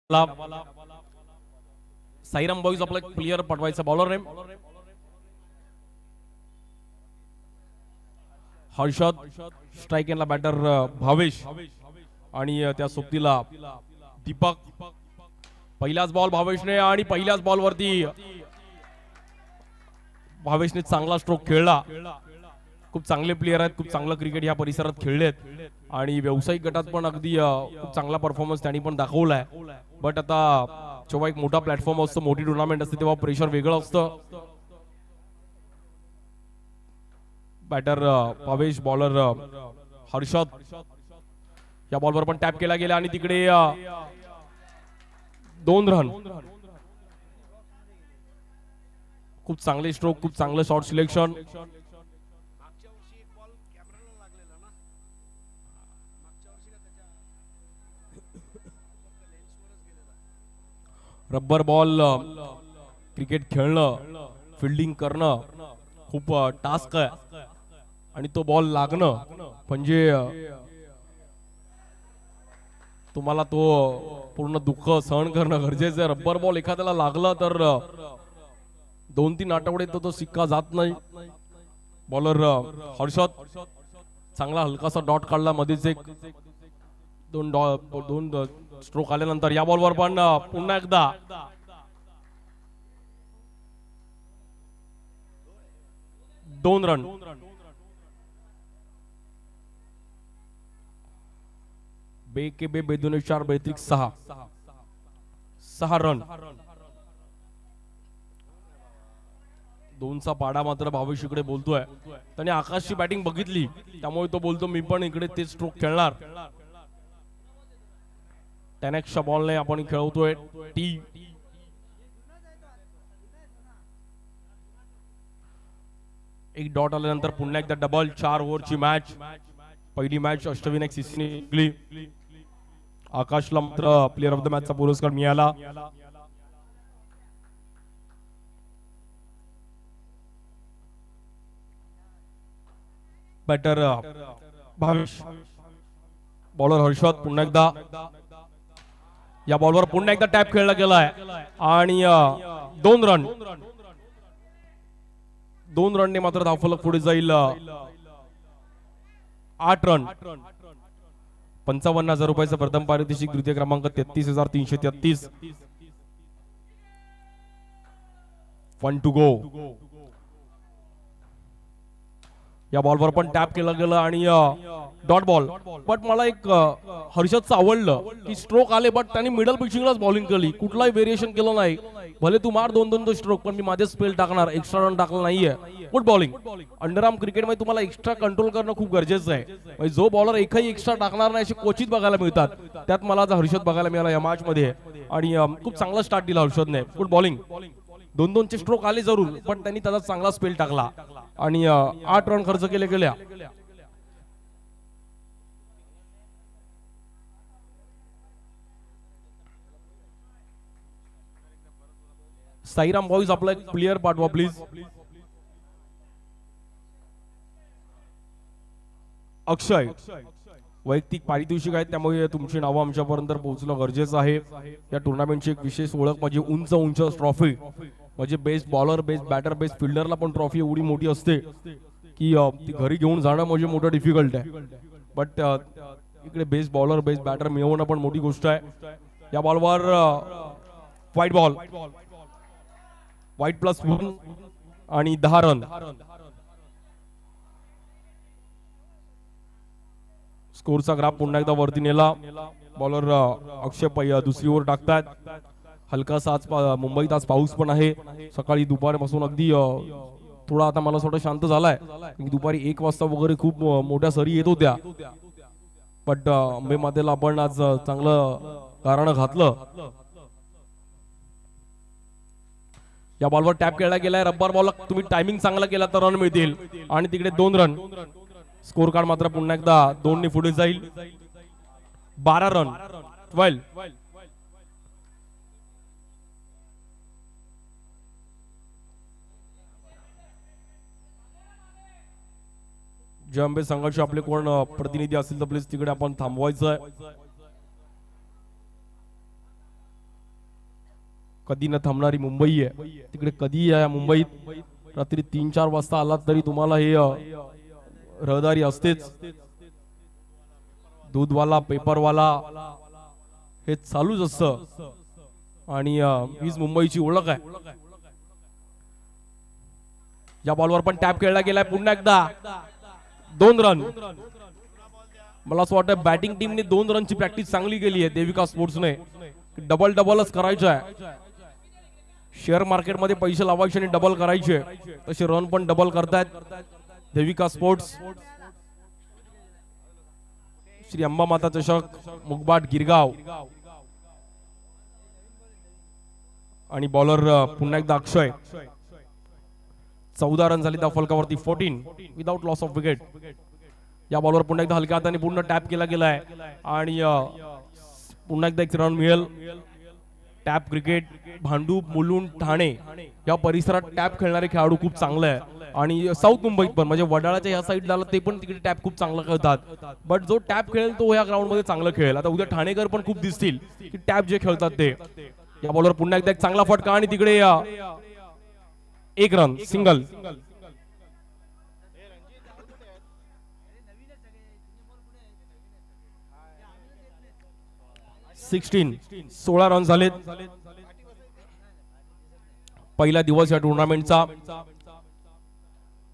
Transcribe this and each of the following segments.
डावाला Sairam boys आपला player पाठवायचा bowler name Harshad, strike एंडला बॅटर भावेश आणि त्या सोबतीला दीपक. पहिलाच बॉल भावेशने आणि पहिल्याच बॉल वरती भावेशने चांगला स्ट्रोक खेळला. खूप चांगले प्लेयर आहेत, खूप चांगलं क्रिकेट या परिसरात खेळलेत आणि व्यावसायिक गटात पण अगदी खूप चांगला परफॉर्मन्स त्यांनी पण दाखवलाय. बट आता जेव्हा एक मोठा प्लॅटफॉर्म असतो, मोठी टुर्नामेंट असते, तेव्हा प्रेशर वेगळं असतं. Batter Bhavesh, bowler Harshad. या बॉलवर पण टॅप केला गेला आणि तिकडे 2 रन. खूप चांगले स्ट्रोक, खूप चांगलं shot selection. Rubber ball cricket खेळणं, फिल्डिंग करणं खूप टास्क आहे आणि तो बॉल लागणं म्हणजे तुम्हाला तो पूर्ण दुःख सहन करणं गरजेचं आहे. रब्बर बॉल एखाद्याला लागला तर 2-3 आठवडे तो सिक्का जात नाही. बॉलर हर्षद चांगला हलकासा डॉट काढला, मध्येच एक दोन स्ट्रोक आल्यानंतर या बॉलवर पण पुन्हा एकदा दोन रन. बे के बे बेदुने 4 बेत्रिक 6 रन. 2चा पाडा मात्र भावेश इकडे बोलतोय. त्याने आकाशची बॅटिंग बघितली, त्यामुळे तो बोलतो मी पण इकडे तेच स्ट्रोक खेळणार. 10x बॉलने आपण खेळवतोय टी. एक डॉट आल्यानंतर पुन्हा एकदा डबल. 4 ओव्हरची मॅच. पहिली मॅच अष्टविनायक सिसीने जिंकली. आकाशला मात्र प्लेअर ऑफ द मॅचचा पुरस्कार मिळाला. Batter Bhavesh, bowler Harshad. पुन्हा एकदा या बॉलवर पुन्हा एकदा टॅप खेळला गेलाय आणि 2 रन. 2 रनने मात्र धावफलक पुढे जाईल. 8 रन. 55,000 रुपयाचं प्रथम पारितोषिक, द्वितीय क्रमांक 33,333. 1 to go. या बॉलवर पण टॅप केला गेला आणि डॉट बॉल. बट मला एक हर्षदचं आवडलं की स्ट्रोक आले बट त्यांनी मिडल पिचिंगलाच बॉलिंग केली, कुठलाही व्हेरिएशन केलं नाही. भले तू मार 2-2 स्ट्रोक, पण मी माझे स्पेल टाकणार, एक्स्ट्रा रन टाकला नाहीये. Good bowling. अंडरआर्म क्रिकेटमध्ये तुम्हाला एक्स्ट्रा कंट्रोल करणं खूप गरजेचं आहे. म्हणजे जो बॉलर एकही एक्स्ट्रा टाकणार नाही असे क्वचित बघायला मिळतात. त्यात मला आज हर्षद बघायला मिळाला या मॅच मध्ये आणि खूप चांगला स्टार्ट दिला हर्षदने. Good bowling. 2-2चे स्ट्रोक आले जरूर, पण त्यांनी त्याचा चांगला स्पेल टाकला आणि 8 रन खर्च केले गेल्या. साईराम बॉईज आपला एक प्लेयर पाठवा प्लीज. अक्षय, वैयक्तिक पारितोषिक आहेत, त्यामुळे तुमची नावं आमच्यापर्यंत पोहोचणं गरजेचं आहे. या टुर्नामेंटची एक विशेष ओळख म्हणजे उंच ट्रॉफी. म्हणजे best bowler, best batter, best फिल्डरला पण ट्रॉफी एवढी मोठी असते की ती घरी घेऊन जाणं म्हणजे मोठं डिफिकल्ट आहे. बट इकडे बेस्ट बॉलर, बेस्ट बॅटर मिळवणं पण मोठी गोष्ट आहे. या बॉलवर व्हाईट बॉल, व्हाईट +1 आणि 10 रन. स्कोरचा ग्राफ पुन्हा एकदा वरती नेला. बॉलर अक्षय दुसरी ओव्हर टाकतात. हलकासा आज मुंबईत आज पाऊस पण आहे. सकाळी दुपारपासून अगदी थोडा आता मला थोडं शांत झालाय. दुपारी 1 वाजता वगैरे खूप मोठ्या सरी येत होत्या. बट अंबे मातेला आपण आज चांगलं कारण घातलं. या बॉलवर टॅप केला गेलाय. रब्बर बॉल तुम्ही टायमिंग चांगला केला तर रन मिळतील आणि तिकडे 2 रन. स्कोर कार्ड मात्र पुन्हा एकदा 2 ने पुढे जाईल. 12 रन. 12. जे अंबे संघाचे आपले कोण प्रतिनिधी असतील तर प्लीज तिकडे आपण थांबवायचं आहे. कधी न थांबणारी मुंबई आहे, तिकडे कधी या मुंबईत रात्री 3-4 वाजता आलात तरी तुम्हाला हे रहदारी असतेच. दूधवाला, पेपरवाला हे चालूच असतं आणि हीच मुंबईची ओळख आहे. या बॉलवर पण टॅप खेळला गेलाय पुन्हा एकदा. 2 रन. मला असं वाटतं बॅटिंग टीमने 2 रनची प्रॅक्टिस चांगली केली आहे देविका स्पोर्ट्सने. डबलच करायचं आहे. शेअर मार्केटमध्ये पैसे लावायचे आणि डबल करायचे, तसे रन पण डबल करतायत देविका स्पोर्ट्स. श्री अंबामाता चषक, मुगबाट, गिरगाव. आणि बॉलर पुन्हा एकदा अक्षय. 14 रन झाली त्या फलकावरती. 14 विदाउट लॉस ऑफ विकेट. या बॉलवर पुन्हा एकदा हलक्या हाताने पूर्ण टॅप केला गेलाय आणि पुन्हा एकदा 1 रन मिळेल. टॅप क्रिकेट भांडूप, मुलुंड, ठाणे या परिसरात टॅप खेळणारे खेळाडू खूप चांगले आहे आणि साऊथ मुंबईत पण म्हणजे वडाळ्याच्या या साईडला ते पण तिकडे टॅप खूप चांगला खेळतात. बट जो टॅप खेळेल तो या ग्राउंड मध्ये चांगलं खेळेल. आता उद्या ठाणेकर पण खूप दिसतील की टॅप जे खेळतात ते. या बॉलवर पुन्हा एकदा एक चांगला फटका आणि तिकडे 1 रन सिंगल. 16 रन झालेत. पहिला दिवस या टुर्नामेंटचा.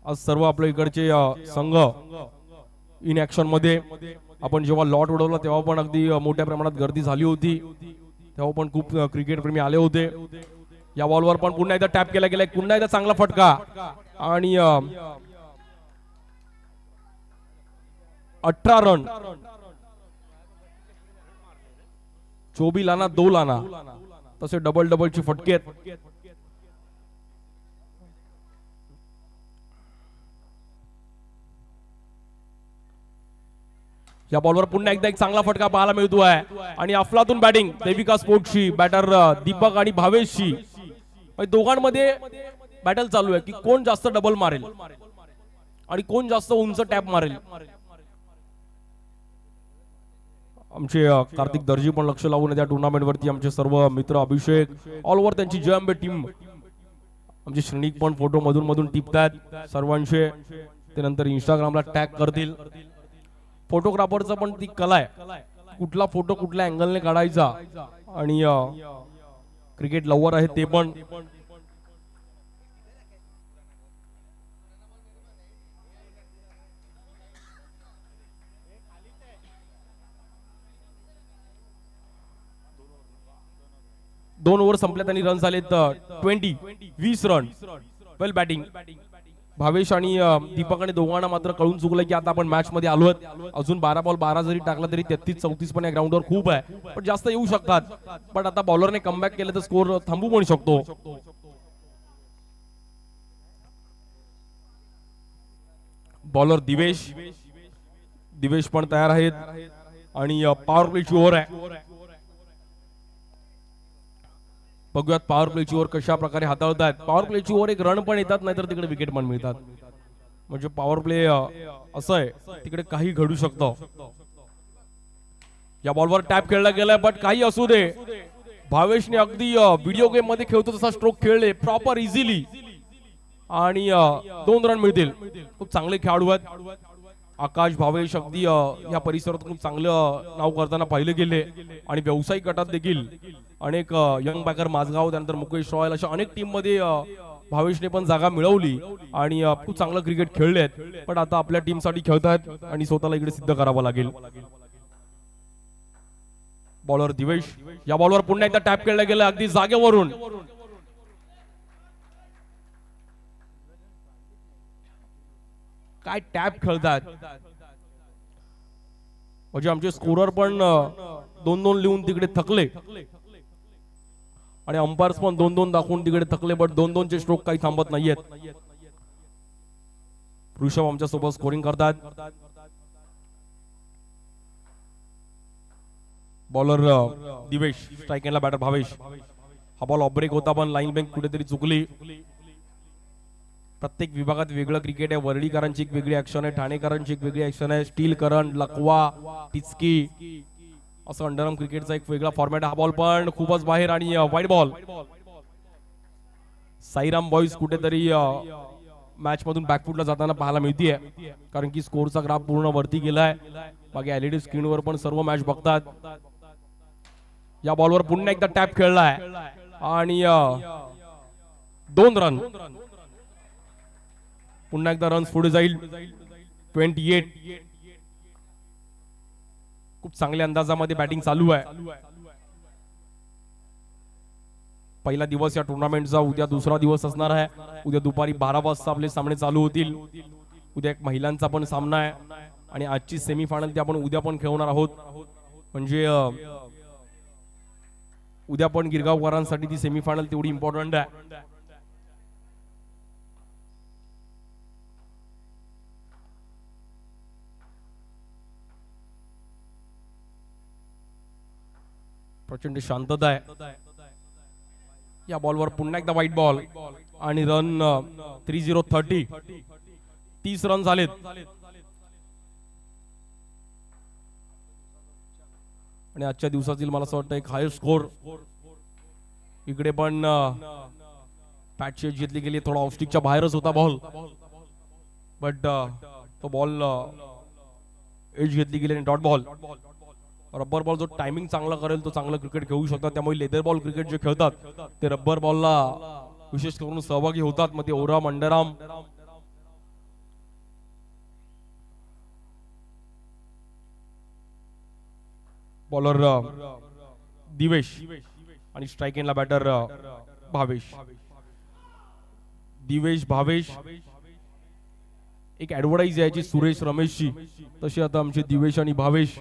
आज सर्व आपल्या इकडचे संघ इन ऍक्शन मध्ये. आपण जेव्हा लॉट उडवला तेव्हा पण अगदी मोठ्या प्रमाणात गर्दी झाली होती, तेव्हा पण खूप क्रिकेट प्रेमी आले होते. या बॉलवर पण पुन्हा एकदा टॅप केला गेलाय. पुन्हा एकदा चांगला फटका आणि 18 रन. 24 लाना 2 लाना तसे डबलची फटके आहेत. या बॉलवर पुन्हा एकदा एक चांगला फटका पाहायला मिळतो आहे आणि अफलातून बॅटिंग देविका स्पोर्ट्सची. बॅटर दीपक आणि भावेशची. दोघांमध्ये बॅटल चालू आहे की कोण जास्त डबल मारेल आणि कोण जास्त उंच टॅप मारेल. आमचे कार्तिक दर्जी पण लक्ष लावून त्या टुर्नामेंट वरती. आमचे सर्व मित्र अभिषेक ऑल ओव्हर त्यांची जयंबे टीम. आमचे श्रेणिक पण फोटो मधून मधून टिपतात सर्वांचे. ते नंतर इंस्टाग्रामला टॅग करतील. फोटोग्राफरचा पण ती कला आहे, कुठला फोटो कुठल्या अँगलने काढायचा. आणि क्रिकेट लव्हर आहे ते पण. दोन ओव्हर संपल्यात आणि रन झालेत 20 रन. वेल बॅटिंग. भावेश आणि दीपकाने दोघांना मात्र कळून चुकलं की आता आपण मॅच मध्ये आलोत. अजून 12 बॉल 12 जरी टाकला तरी 33-34 पण या ग्राउंडवर खूप आहे, पण जास्त येऊ शकतात. पण आता बॉलरने कमबॅक केलं तर स्कोर थांबू पण शकतो. बॉलर दिवेश पण तयार आहेत आणि पॉवर प्लेची ओव्हर आहे. बघूयात पॉवर प्लेची ओव्हर कशा प्रकारे हाताळतात. पॉवर प्लेची ओव्हर एक रन पण येतात, नाहीतर तिकडे विकेट पण मिळतात. म्हणजे पॉवर प्ले असं आहे, तिकडे काही घडू शकतं. या बॉलवर टॅप खेळला गेलाय, बट काही असू दे, भावेशने अगदी व्हिडिओ गेम मध्ये खेळतो तसा स्ट्रोक खेळले प्रॉपर इझिली आणि 2 रन मिळतील. खूप चांगले खेळाडू आहेत. आकाश, भावेश अगदी या परिसरात खूप चांगलं नाव करताना पाहिले गेले आणि व्यावसायिक गटात देखील अनेक यंग बॅकर माझगाव, त्यानंतर मुकेश रॉयल अशा अनेक टीम मध्ये भावेशने पण जागा मिळवली आणि खूप चांगलं क्रिकेट खेळले आहेत. पण आता आपल्या टीम साठी खेळतात आणि स्वतःला इकडे सिद्ध करावं लागेल. बॉलर दिवेश. या बॉलवर पुन्हा एकदा टॅप खेळला गेला अगदी जागेवरून. काय टॅप खेळतात, म्हणजे आमचे स्कोरर पण 2-2 लिहून तिकडे थकले आणि अंपायर्स पण 2-2 दाखवून तिकडे थकले. बट 2-2 चे स्ट्रोक काही थांबत नाहीयेत. ऋषभ आमच्या सोबत स्कोरिंग करतात. बॉलर दिवेश, स्ट्राइक एंडला बॅटर भावेश. हा बॉल ऑफ ब्रेक होता, पण लाईन बँक कुठेतरी चुकली. प्रत्येक विभागात वेगळं क्रिकेट आहे. वर्डीकरांची एक वेगळी ऍक्शन आहे, ठाणेकरांची एक वेगळी ऍक्शन आहे, स्टील करंट, लकवा, टिचकी असं अंडरआर्म क्रिकेटचा एक वेगळा फॉर्मॅट. हा बॉल पण खूपच बाहेर आणि वाईड बॉल. साईराम बॉईज कुठेतरी मॅच मधून बॅकफुटला जाताना पाहायला मिळतीये, कारण की स्कोरचा ग्राफ पूर्ण वरती गेलाय. बाकी एलईडी स्क्रीनवर पण सर्व मॅच बघतात. या बॉलवर पुन्हा एकदा टॅप खेळलाय आणि 2 रन. पुन्हा एकदा रन्स पुढे जाईल. 28. खूप चांगल्या अंदाजामध्ये बॅटिंग चालू आहे. पहिला दिवस या टुर्नामेंटचा, उद्या दुसरा दिवस असणार आहे. उद्या दुपारी 12 वाजता आपले सामने चालू होतील. उद्या एक महिलांचा पण सामना आहे आणि आजची सेमीफायनल ती आपण उद्या पण खेळणार आहोत. म्हणजे उद्या पण गिरगावकरांसाठी ती सेमीफायनल तेवढी इम्पॉर्टंट आहे. प्रचंड शांतता आहे. या बॉलवर पुन्हा एकदा व्हाईट बॉल आणि रन 30. 30 रन झालेत. आणि आजच्या दिवसातील मला असं वाटतं एक हायस्ट स्कोर. इकडे पण पॅच घेतली गेली, थोडा ऑफस्टिकच्या बाहेरच होता बॉल, बट तो बॉल एज घेतली गेली आणि डॉट बॉल. रब्बर बॉल जो टायमिंग चांगला करेल तो चांगला क्रिकेट खेळू शकतात. त्यामुळे लेदर बॉल क्रिकेट जे खेळतात ते रब्बर बॉलला विशेष करून सहभागी होतात. मग ते ओरा मंडराम बॉलर दिवेश आणि स्ट्राइक एंडला बॅटर भावेश. दिवेश भावेश एक ऍडव्हर्टाईज यायची सुरेश रमेशची, तशी आता आमचे दिवेश आणि भावेश.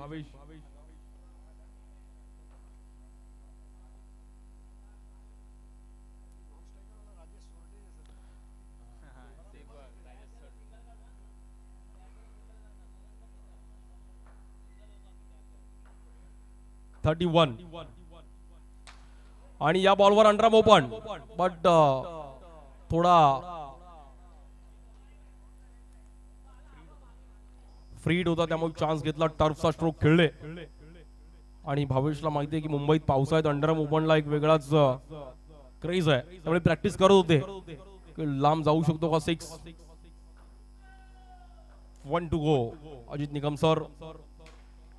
आणि या बॉलवर अंडरआर्म ओपन, बट थोडा फ्रीड होता त्यामुळे चान्स घेतला. टर्फचा स्ट्रोक खेळले आणि भावेशला माहिती आहे की मुंबईत पावसाळ्यात अंडरआर्म ओपनला एक वेगळाच क्रेज आहे, त्यामुळे प्रॅक्टिस करत होते की लांब जाऊ शकतो का 6. 1 to go. Ajit Nikam sir.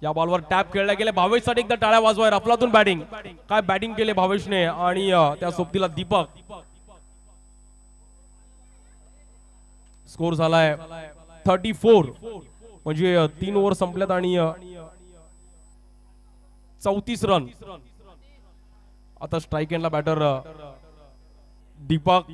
या बॉलवर टॅप खेळला गेले. भावेशसाठी एकदा टाळ्या वाजवाय. अफलातून बॅटिंग, काय बॅटिंग केले भावेशने. आणि त्या सोबतीला दीपक. स्कोर झालाय 34. म्हणजे 3 ओव्हर संपल्यात आणि 34 रन. आता स्ट्राइक एंडला बॅटर दीपक.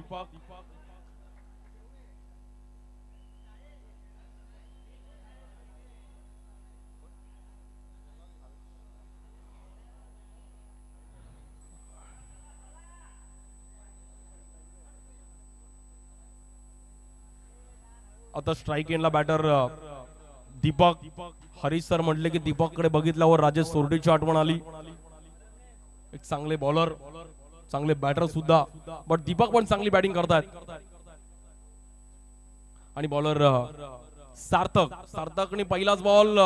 आता स्ट्राइक एंडला बॅटर दीपक. हरीश सर म्हटले की दीपक कडे बघितल्यावर राजेश सोरडेची आठवण आली. एक चांगले बॉलर, चांगले बॅटर सुद्धा, बट दीपक पण चांगली बॅटिंग करतात. आणि बॉलर सार्थक. सार्थकने पहिलाच बॉल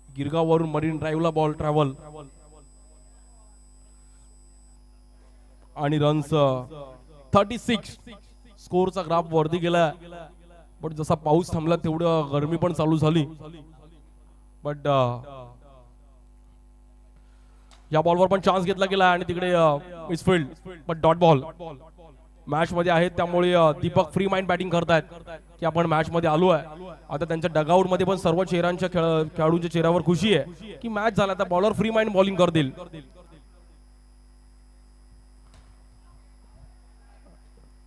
गिरगाववरून मरीन ड्राईव्हला बॉल ट्रॅव्हल आणि रन्स 36. स्कोरचा ग्राफ वरती गेला, पण जसा पाऊस थांबला तेवढं गरमी पण चालू झाली. बट या बॉलवर पण चान्स घेतला गेला आणि तिकडे misfield, but dot ball. Match मध्ये आहेत त्यामुळे दीपक फ्री माइंड बॅटिंग करतायत की आपण मॅच मध्ये आलो आहे. आता त्यांच्या डगआउट मध्ये पण सर्व चेहऱ्यांच्या खेळाडूंच्या चेहऱ्यावर खुशी आहे की मॅच झाला, तर बॉलर फ्री माइंड बॉलिंग करतील.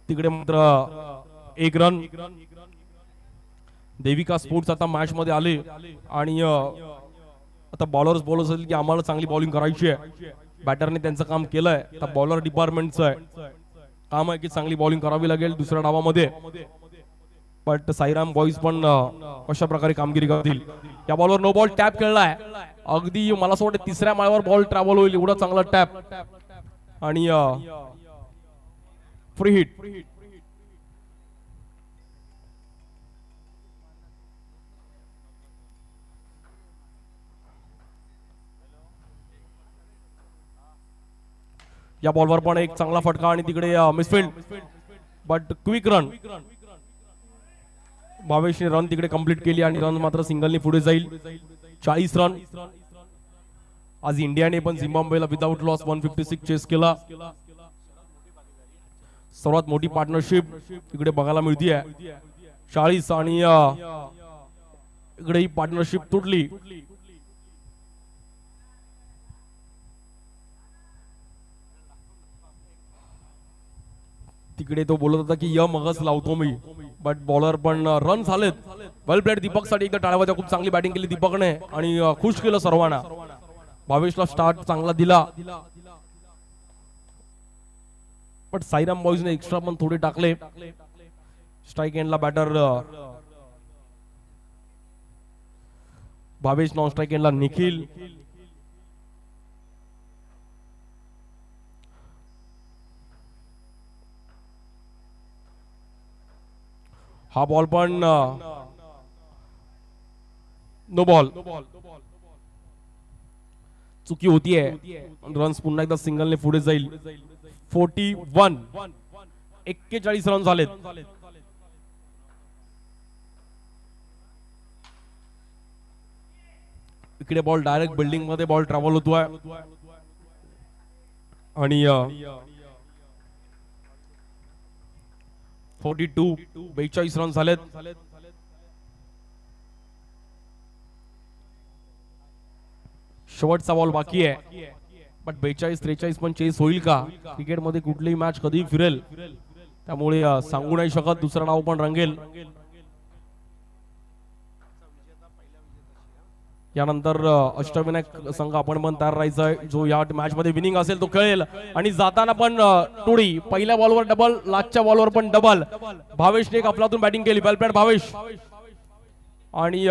तिकडे मात्र 1 रन. देविका स्पोर्ट्स आता मॅच मध्ये आले आणि आता बॉलर्स बोलत असेल की आम्हाला चांगली बॉलिंग करायची आहे. बॅटरने त्यांचं काम केलंय. आता बॉलर डिपार्टमेंटचं आहे काम आहे की चांगली बॉलिंग करावी लागेल दुसऱ्या डावामध्ये. बट साईराम बॉईज पण कशा प्रकारे कामगिरी करतील. या बॉलवर नो बॉल टॅप खेळलाय. अगदी मला असं वाटतं 3ऱ्या माळ्यावर बॉल ट्रॅव्हल होईल एवढा चांगला टॅप आणि फ्री हिट. या बॉलवर पण एक चांगला फटका आणि तिकडे मिसफिल्ड बट क्विक रन. भावेशने रन तिकडे कंप्लीट केली आणि रन मात्र सिंगलने पुढे जाईल. 40 रन. आज इंडियाने पण झिम्बाब्वेला विदाउट लॉस 156 चेस केला. सर्वात मोठी पार्टनरशिप इकडे बघायला मिळतीये. 40 आणि इकडे ही पार्टनरशिप तुटली. तिकडे तो बोलत होता की मगच लावतो मी, बट बॉलर पण रन झालेत. वेल प्लेड दीपक साठी एकदा टाळ्या वाजवा. खूप चांगली बॅटिंग केली दीपकने आणि खुश केलं सर्वांना. भावेशला स्टार्ट चांगला दिला, बट साईराम बॉईजने एक्स्ट्रा पण थोडे टाकले. स्ट्राइक एंडला बॅटर भावेश, नॉन स्ट्राइक एंडला निखिल. हा बॉल पण नो बॉल. चुकी होतीये. रन्स पुन्हा एकदा सिंगलने पुढे जाईल. 41. 41 रन झालेत. इकडे बॉल डायरेक्ट बिल्डिंग मध्ये बॉल ट्रॅव्हल होतोय आणि 42 रन झालेत. शेवटचा बॉल बाकी आहे, बट 42-43 पण चेस होईल का? क्रिकेट मध्ये कुठलीही मॅच कधी फिरेल, त्यामुळे सांगू नाही शकत. दुसरा डाव पण रंगेल. यानंतर अष्टविनायक संघ आपण पण तयार राहायचंय. जो या मॅच मध्ये विनिंग असेल तो खेळेल. आणि जाताना पण टोळी. पहिल्या बॉलवर डबल, लास्टच्या बॉलवर पण डबल. भावेशने एक अफलातून बॅटिंग केली. वेल प्लेड भावेश. आणि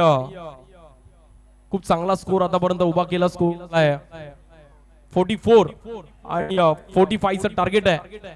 खूप चांगला स्कोर आतापर्यंत उभा केला. स्कोर आहे 44 आणि 45 चं टार्गेट आहे.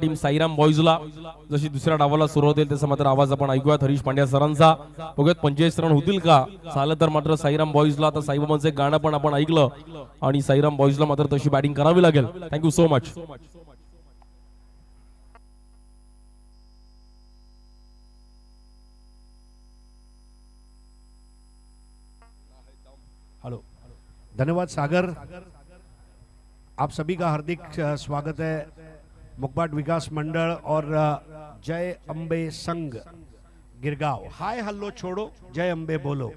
टीम साईराम बॉईजला जशी दुसऱ्या डावाला सुरू होतील तसा मात्र आवाज आपण ऐकूयात हरीश पांड्या सरांचा. बघूयात 45 रन होतील का? झालं तर मात्र साईराम बॉईजला आता साईबाबांचं गाणं पण आपण ऐकलं आणि साईराम बॉईजला मात्र तशी बॅटिंग करावी लागेल. Thank you so much. हेलो, धन्यवाद सागर. आप सभी का हार्दिक स्वागत है मुकबाट विकास मंडल और जय अंबे संघ गिरगांव. हाय हल्लो छोड़ो, जय अंबे बोलो.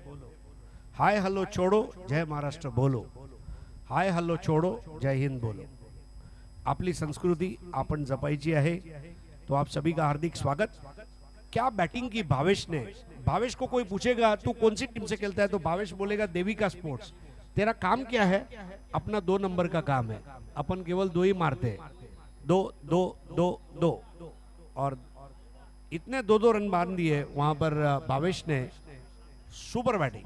हाय हल्लो छोड़ो, जय महाराष्ट्र बोलो. हाय हल्लो छोड़ो, जय हिंद बोलो. आपली संस्कृती आपण जपायची आहे, तो आप सभी का हार्दिक स्वागत. क्या बैटिंग की भावेश ने. भावेश को कोई पूछेगा तू कौन सी टीम से खेलता है तो भावेश बोलेगा देविका स्पोर्ट्स. तेरा काम क्या है? अपना 2 नंबर का काम है. अपन केवल 2 ही मारते हैं. 2 2 2 2 और इतने 2-2 रन बांध दिए वहां पर भावेश ने सुपर बॅटिंग.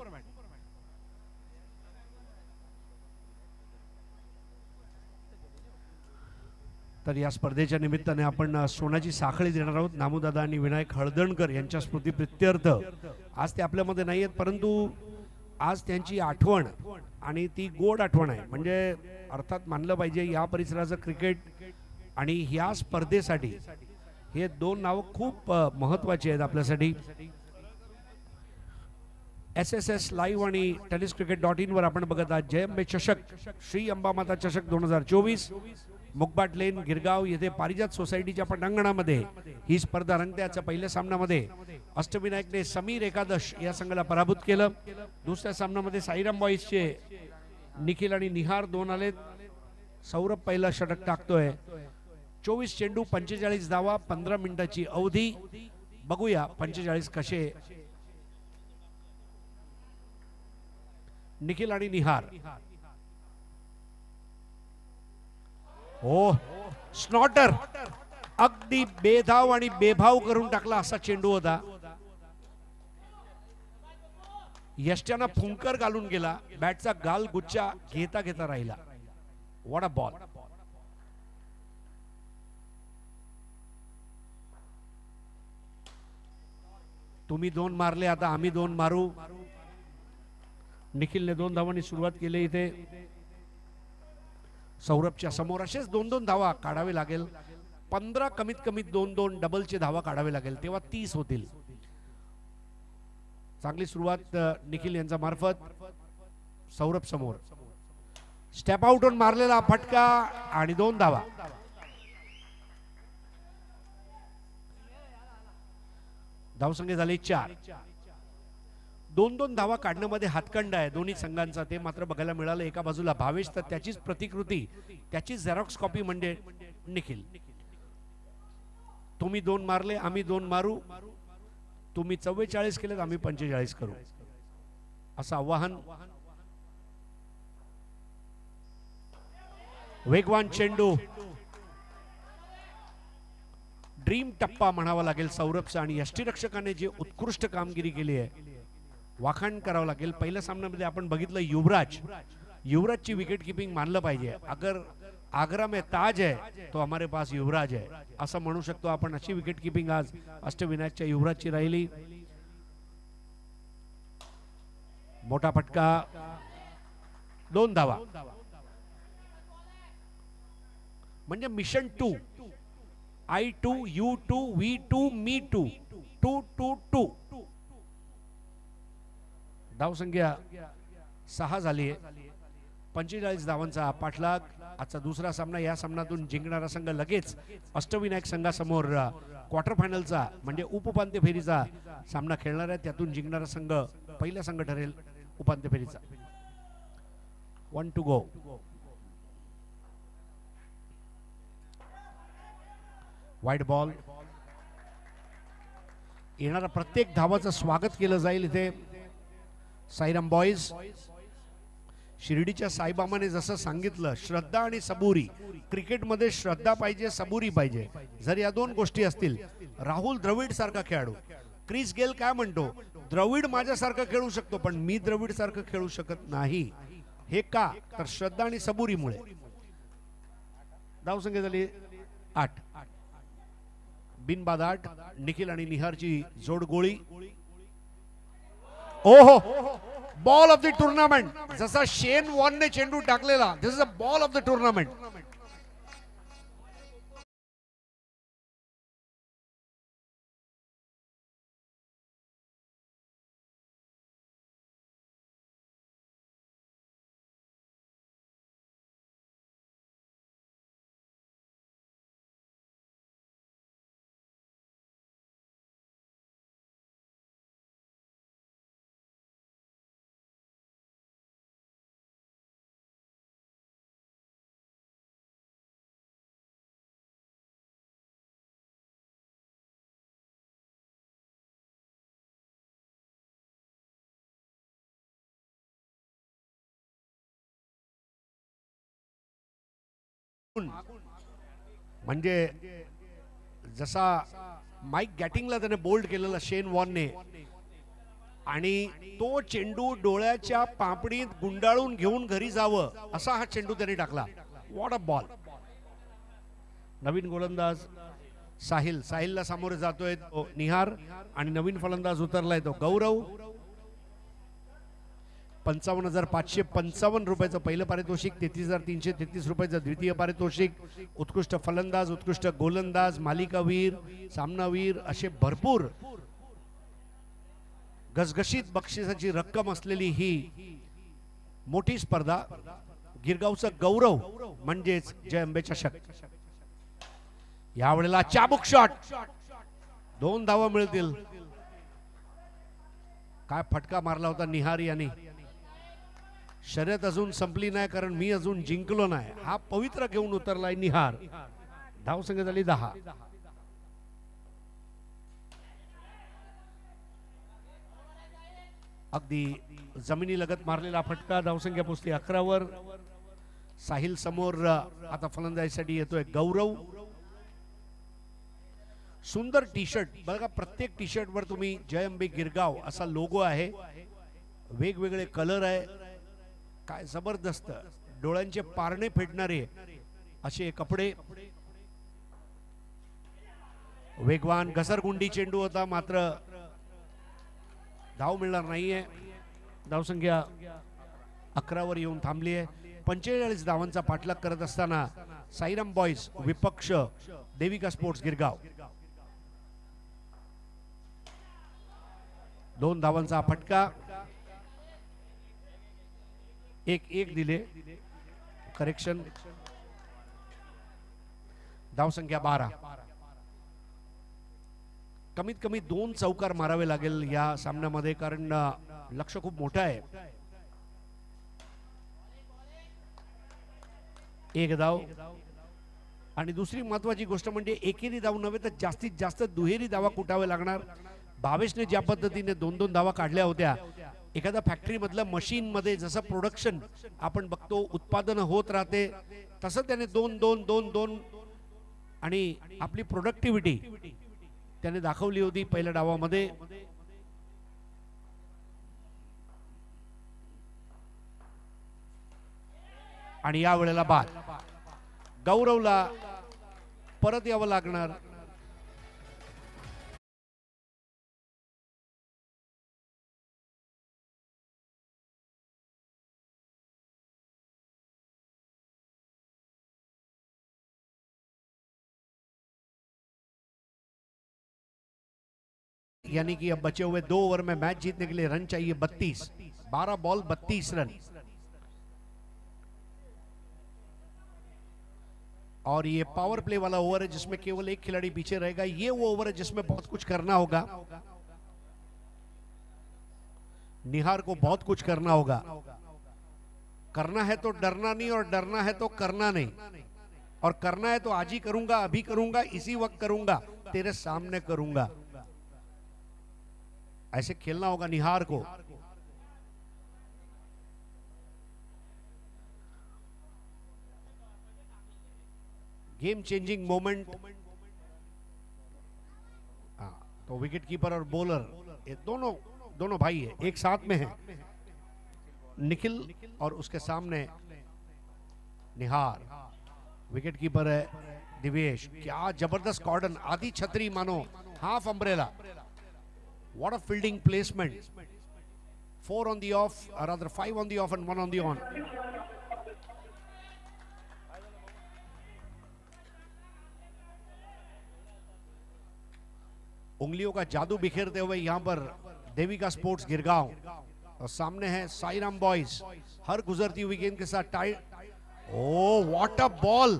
तर या स्पर्धेच्या निमित्ताने आपण सोन्याची साखळी देणार आहोत. नामूदादा आणि विनायक हळदणकर यांच्या स्मृतीप्रित्यर्थ. आज ते आपल्यामध्ये नाही आहेत, परंतु आज त्यांची आठवण आणि ती गोड आठवण आहे. म्हणजे अर्थात मानलं पाहिजे या परिसराचं क्रिकेट आणि ह्या स्पर्धेसाठी हे दोन नावं खूप महत्वाची आहेत आपल्यासाठी. SSS लाईव्ह आणि tenniscricket.in वर आपण बघत आहात जय अंबे चषक, श्री अंबामाता चषक 2024. मुकबाट लेन गिरगाव येथे पारिजात सोसायटीच्या पटांगणामध्ये ही स्पर्धा रंगते. याच्या पहिल्या सामन्यामध्ये अष्टविनायकने समीर एकादश या संघाला पराभूत केलं. दुसऱ्या सामन्यामध्ये साईराम बॉईजचे निखिल आणि निहार दोन आलेत. सौरभ पहिला षटक टाकतोय. 24 चेंडू 45 धावा 15 मिनिटाची अवधी. बघूया 45 कसे निखिल आणि निहार. हो, स्नॉटर अगदी बेधाव आणि बेभाव करून टाकला असा चेंडू होता. यष्ट्यानं फुंकर घालून गेला. बॅटचा गाल गुच्छा घेता घेता राहिला. What a ball. तुम्ही दोन मारले, आता आम्ही दोन मारू. निखिलने 2 धावांनी सुरुवात केली. इथे सौरभच्या समोर असेच 2-2 धावा काढावे लागेल. 15 कमीत कमी 2-2 डबलचे धावा काढावे लागेल, तेव्हा 30 होतील. चांगली सुरुवात निखिल यांच्या मार्फत. सौरभ समोर स्टेप आउटून मारलेला फटका आणि 2 धावा. धावसंख्या झाली 4. 2-2 धावा काढण्यामध्ये हातखंड आहे दोन्ही संघांचा. ते मात्र बघायला मिळालं. एका बाजूला भावेश, तर त्याचीच प्रतिकृती, त्याची झेरॉक्स कॉपी म्हणजे निखिल. तुम्ही 2 मारले, आम्ही 2 मारू. तुम्ही 44 केलेत, आम्ही 45 करू, असं आव्हान. वेगवान चेंडू, ड्रीम टप्पा म्हणावा लागेल सौरभचा. आणि यष्टीरक्षकाने जे उत्कृष्ट कामगिरी केली आहे, वाखाण करावं लागेल. पहिल्या सामन्यामध्ये आपण बघितलं युवराजची विकेट किपिंग मानलं पाहिजे. अगर आग्रा में ताज है तो हमारे पास युवराज है, असं म्हणू शकतो आपण. अशी विकेट किपिंग आज अष्टविनायकच्या युवराजची राहिली. मोठा फटका, 2 धावा. म्हणजे mission 2, I2 U2 V2 Me 2 2-2-2. धावसंख्या 6 झाली आहे. 45 धावांचा पाठलाग. आजचा दुसरा सामना. या सामन्यातून जिंकणारा संघ लगेच अष्टविनायक संघासमोर क्वार्टर फायनलचा म्हणजे उपांत्य फेरीचा सामना खेळणार आहे. त्यातून जिंकणारा संघ पहिला संघ ठरेल उपांत्य फेरीचा. 1 to go. Wide ball. येणारा प्रत्येक धावाचं स्वागत केलं जाईल इथे. साईराम बॉईज, शिर्डीच्या साईबाबाने जसं सांगितलं, श्रद्धा आणि सबुरी. क्रिकेटमध्ये श्रद्धा पाहिजे, सबुरी पाहिजे. जर या 2 गोष्टी असतील, राहुल द्रविड सारखा खेळाडू, क्रिस गेल काय म्हणतो, द्रविड माझ्यासारखं खेळू शकतो पण मी द्रविड सारखं खेळू शकत नाही. हे का, तर श्रद्धा आणि सबुरीमुळे. धावसंख्या झाली 8. बिनबाद 8. निखिल आणि निहारची जोड गोळी. ओहो, बॉल ऑफ द टुर्नामेंट. जसा शेन वॉनने चेंडू टाकलेला, this is a ball of the tournament. म्हणजे जसा माईक गॅटिंगला त्याने बोल्ड केलेला शेन वॉनने, आणि तो चेंडू डोळ्याच्या पापडीत गुंडाळून घेऊन घरी जावं असा हा चेंडू त्यांनी टाकला. What a ball. नवीन गोलंदाज साहिलला सामोरे जातोय तो निहार आणि नवीन फलंदाज उतरलाय तो गौरव. 55,555 रुपयाचं पहिलं पारितोषिक, 33,333 रुपयाचं द्वितीय पारितोषिक. उत्कृष्ट फलंदाज, उत्कृष्ट गोलंदाज, मालिकावीर, सामनावीर असे भरपूर घसघशीत बक्षिसाची रक्कम असलेली ही मोठी स्पर्धा. गिरगावचं गौरव म्हणजेच जय अंबे चषक. यावेळेला चाबुक शॉट, 2 धावा मिळतील. काय फटका मारला होता निहार यांनी. शर्यत अजून संपली नाही कारण मी अजून जिंकलो नाही. हा पवित्र घेऊन उतरलाय निहार. धावसंख्या झाली 10. अगदी जमिनी लगत मारलेला फटका. धावसंख्या पोचली 11 वर. साहिल समोर आता फलंदाजीसाठी येतोय गौरव. सुंदर टी शर्ट बघा, प्रत्येक टी शर्ट वर तुम्ही जय अंबे गिरगाव असा लोगो आहे. वेगवेगळे कलर आहे. काय जबरदस्त, डोळ्यांचे पारणे फेडणारे असे कपडे. वेगवान घसरगुंडी चेंडू होता, मात्र धाव मिळणार नाहीये. धावसंख्या 11 वर येऊन थांबली आहे. 45 धावांचा पाठलाग करत असताना साईराम बॉयज विपक्ष देविका स्पोर्ट्स गिरगाव. 2 धावांचा फटका. 1-1 दिले. करेक्शन. धावसंख्या 12. कमीत कमी 2 चौकार मारावे लागेल या सामन्यामध्ये कारण लक्ष खूप मोठं आहे. 1 धाव. आणि दुसरी महत्वाची गोष्ट म्हणजे एकेरी धाव नव्हे तर जास्तीत जास्त दुहेरी धावा कुटावे लागणार. भावेशने ज्या पद्धतीने 2-2 धावा काढल्या होत्या, एखाद्या फॅक्टरी मधल्या मशीन मध्ये जसं प्रोडक्शन आपण बघतो, उत्पादन होत राहते, तसं त्याने 2-2 आणि आपली प्रोडक्टिव्हिटी त्याने दाखवली होती पहिल्या डावामध्ये. आणि या वेळेला बाद. गौरवला परत यावं लागणार. यानी कि अब बचे हुए 2 ओवर में मैच जीतने के लिए रन चाहिए 32. 12 बॉल 32 रन. और ये पावर प्ले वाला ओवर है जिसमें केवल एक खिलाड़ी पीछे रहेगा. ये वो ओवर है जिसमें बहुत कुछ करना होगा. निहार को बहुत कुछ करना होगा. करना है तो डरना नहीं, और डरना है तो करना नहीं. और करना है तो आज ही करूंगा, अभी करूंगा, इसी वक्त करूंगा, तेरे सामने करूंगा. ऐसे खेलना होगा निहार को. Game changing moment. तो विकेट कीपर और बॉलर ये दोनों भाई है, एक साथ में है. निखिल और उसके सामने निहार. विकेट कीपर है दिवेश. क्या जबरदस्त कॉर्डन, आधी छतरी मानो, half umbrella. What a fielding placement. 4 on the off, or rather 5 on the off and 1 on the on. उंगलियों का जादू बिखेरते हुए यहां पर देविका स्पोर्ट्स गिरगांव. और सामने है साईराम बॉयज. हर गुजरती हुई गेंद के साथ tight. Oh what a ball.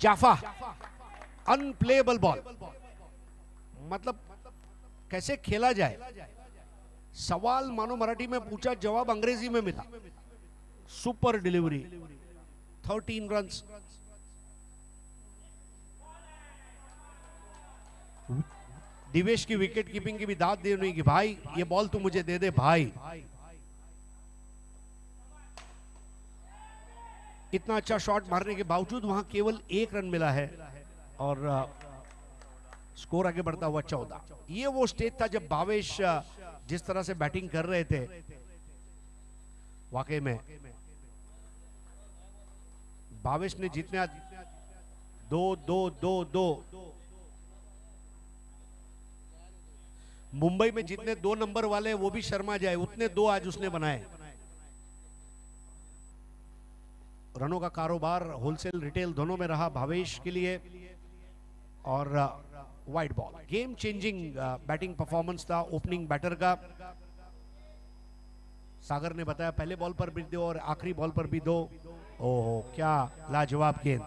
जाफा, unplayable ball. मतलब कैसे खेला जाए. सवाल मानो मराठी में पूछा, जवाब अंग्रेजी में मिला. Super delivery. 13 रन्स. दिवेश की विकेट कीपिंग की भी दाद देनी कि भाई ये बॉल तू मुझे दे दे भाई. इतना अच्छा शॉट मारने के बावजूद वहां केवल 1 रन मिला है और स्कोर आगे बढ़ता हुआ 14. ये वो स्टेज था जब भावेश जिस तरह से बैटिंग कर रहे थे वाकई में भावेश ने जितने आज 2-2-2-2 मुंबई में जितने 2 नंबर वाले वो भी शर्मा जाए उतने 2 आज उसने बनाए। रनों का कारोबार होलसेल रिटेल दोनों में रहा भावेश के लिए और wide ball game changing batting performance था ओपनिंग बैटर का। सागर ने बताया पहले बॉल पर भी 2 और आखिरी बॉल पर भी 2। ओहो क्या लाजवाब गेंद,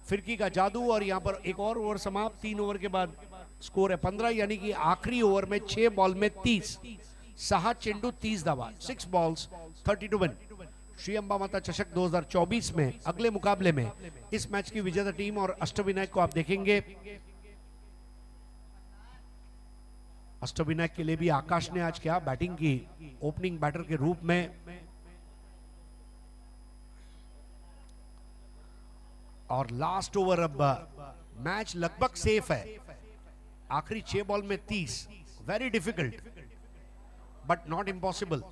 फिरकी का जादू। और यहां पर एक और ओवर समाप्त, 3 ओवर के बाद स्कोर है 15, यानी कि आखिरी ओवर में 6 बॉल में 30, 6 चेंडू 30 धावा, 6 बॉल्स 32 रन। श्री अंबामाता चषक 2024 में अगले मुकाबले में इस मैच की विजेता टीम और अष्टविनायक को आप देखेंगे। अष्टविनायक के लिए भी आकाश ने आज क्या बैटिंग की ओपनिंग बैटर के रूप में। और लास्ट ओवर, अब मैच लगभग सेफ है, आखिरी 6 बॉल में 30, very difficult but not impossible.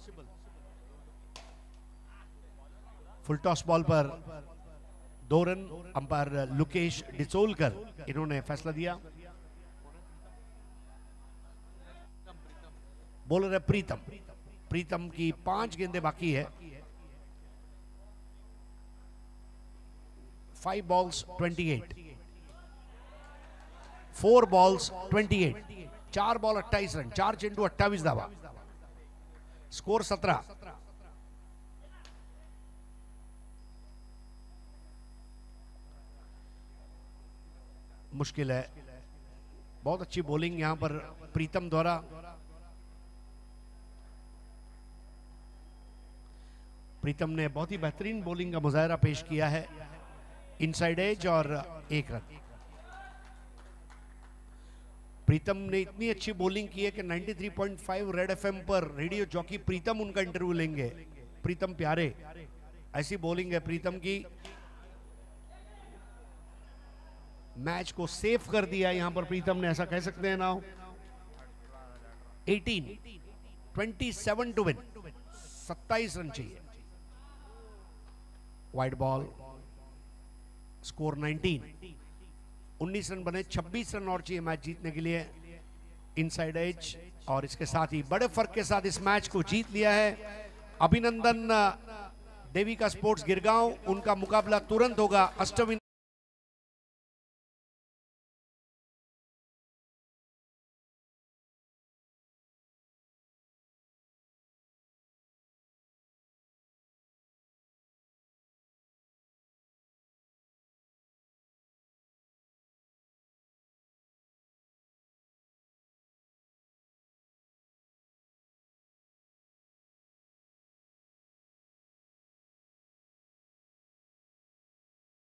Full toss ball पर 2 रन, अंपायर लुकेश डिचोलकर इन्होंने फैसला दिया। बॉलर है प्रीतम, प्रीतम की 5 गेंदें बाकी है। 5 बॉल्स 28, 4 बॉल्स 28, 4 बॉल 28 रन, 4 चेंडू 28 धावा, स्कोर 17। मुश्किल है, बहुत अच्छी बॉलिंग यहां पर प्रीतम द्वारा। प्रीतम ने बहुत ही बेहतरीन बॉलिंग का मुजाहरा पेश किया है, इनसाइड एज और 1 रन। प्रीतम ने इतनी अच्छी बॉलिंग की है कि 93.5 रेड एफएम पर रेडियो जॉकी प्रीतम उनका इंटरव्यू लेंगे। प्रीतम प्यारे, ऐसी बॉलिंग है प्रीतम की, मैच को सेफ कर दिया यहां पर प्रीतम ने, ऐसा कह सकते हैं ना। 27 टू विन, 27 रन चाहिए। वाइड बॉल, स्कोर 19 रन बने, 26 रन और चाहिए मैच जीतने के लिए। इनसाइड एज और इसके साथ ही बड़े फर्क के साथ इस मैच को जीत लिया है। अभिनंदन देविका स्पोर्ट्स गिरगांव, उनका मुकाबला तुरंत होगा अष्टविनायक